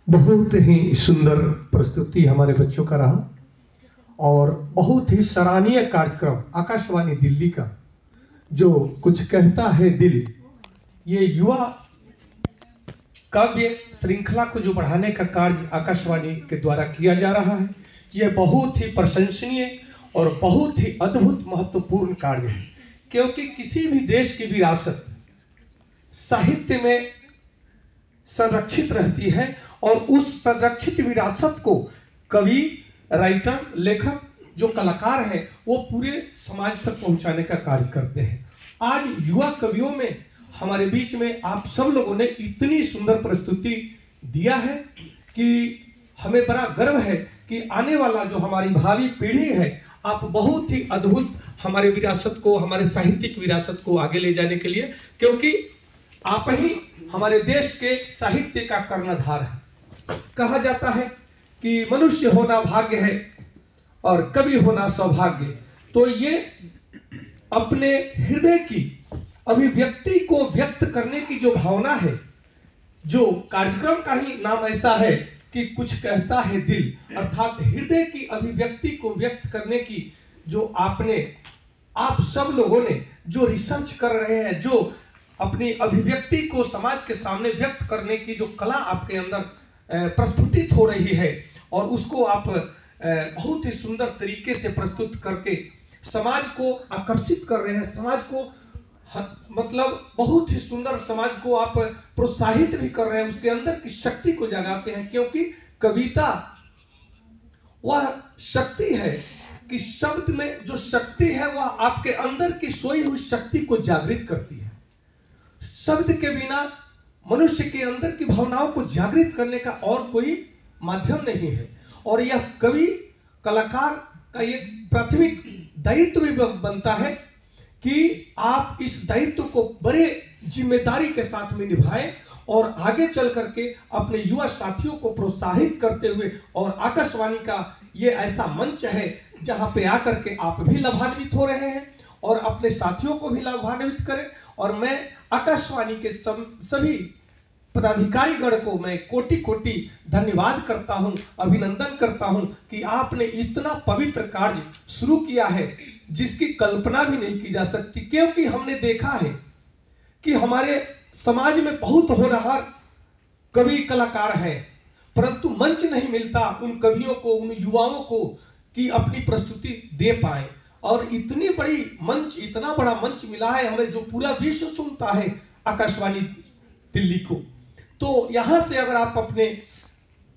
बहुत ही सुंदर प्रस्तुति हमारे बच्चों का रहा और बहुत ही सराहनीय कार्यक्रम आकाशवाणी दिल्ली का जो कुछ कहता है दिल, ये युवा काव्य श्रृंखला को जो बढ़ाने का कार्य आकाशवाणी के द्वारा किया जा रहा है, ये बहुत ही प्रशंसनीय और बहुत ही अद्भुत महत्वपूर्ण कार्य है। क्योंकि किसी भी देश की विरासत साहित्य में संरक्षित रहती है और उस संरक्षित विरासत को कवि, राइटर, लेखक, जो कलाकार हैं वो पूरे समाज तक पहुंचाने का कार्य करते हैं। आज युवा कवियों में हमारे बीच में आप सब लोगों ने इतनी सुंदर प्रस्तुति दिया है कि हमें बड़ा गर्व है कि आने वाला जो हमारी भावी पीढ़ी है, आप बहुत ही अद्भुत हमारे विरासत को, हमारे साहित्यिक विरासत को आगे ले जाने के लिए, क्योंकि आप ही हमारे देश के साहित्य का कर्णधार है। कहा जाता है कि मनुष्य होना भाग्य है और कवि होना सौभाग्य। तो ये अपने हृदय की अभिव्यक्ति को व्यक्त करने की जो भावना है, जो कार्यक्रम का ही नाम ऐसा है कि कुछ कहता है दिल, अर्थात हृदय की अभिव्यक्ति को व्यक्त करने की जो आप सब लोगों ने जो रिसर्च कर रहे हैं, जो अपनी अभिव्यक्ति को समाज के सामने व्यक्त करने की जो कला आपके अंदर प्रस्फुटित हो रही है और उसको आप बहुत ही सुंदर तरीके से प्रस्तुत करके समाज को आकर्षित कर रहे हैं, समाज को मतलब बहुत ही सुंदर समाज को आप प्रोत्साहित भी कर रहे हैं, उसके अंदर की शक्ति को जगाते हैं। क्योंकि कविता वह शक्ति है कि शब्द में जो शक्ति है वह आपके अंदर की सोई हुई शक्ति को जागृत करती है। शब्द के बिना मनुष्य के अंदर की भावनाओं को जागृत करने का और कोई माध्यम नहीं है। और यह कवि, कलाकार का एक प्राथमिक दायित्व भी बनता है कि आप इस दायित्व को बड़े जिम्मेदारी के साथ में निभाएं और आगे चल करके अपने युवा साथियों को प्रोत्साहित करते हुए, और आकाशवाणी का ये ऐसा मंच है जहां पे आकर के आप भी लाभान्वित हो रहे हैं और अपने साथियों को भी लाभान्वित करें। और मैं आकाशवाणी के सभी पदाधिकारी गण को मैं कोटि कोटि धन्यवाद करता हूं, अभिनंदन करता हूं कि आपने इतना पवित्र कार्य शुरू किया है जिसकी कल्पना भी नहीं की जा सकती। क्योंकि हमने देखा है कि हमारे समाज में बहुत होनहार कवि, कलाकार हैं, परंतु मंच नहीं मिलता उन कवियों को, उन युवाओं को कि अपनी प्रस्तुति दे पाए। और इतनी बड़ी मंच, इतना बड़ा मंच मिला है हमें जो पूरा विश्व सुनता है आकाशवाणी दिल्ली को। तो यहाँ से अगर आप अपने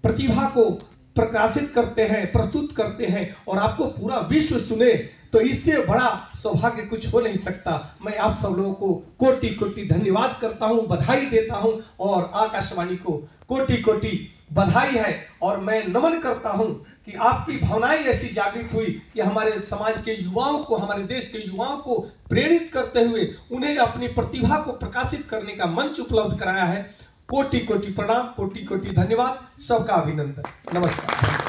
प्रतिभा को प्रकाशित करते हैं, प्रस्तुत करते हैं और आपको पूरा विश्व सुने, तो इससे बड़ा सौभाग्य कुछ हो नहीं सकता। मैं आप सब लोगों को कोटि कोटि धन्यवाद करता हूं, बधाई देता हूं और आकाशवाणी को कोटि कोटि बधाई है। और मैं नमन करता हूं कि आपकी भावनाएं ऐसी जागृत हुई कि हमारे समाज के युवाओं को, हमारे देश के युवाओं को प्रेरित करते हुए उन्हें अपनी प्रतिभा को प्रकाशित करने का मंच उपलब्ध कराया है। कोटि कोटि प्रणाम, कोटि कोटि धन्यवाद, सबका अभिनंदन, नमस्कार।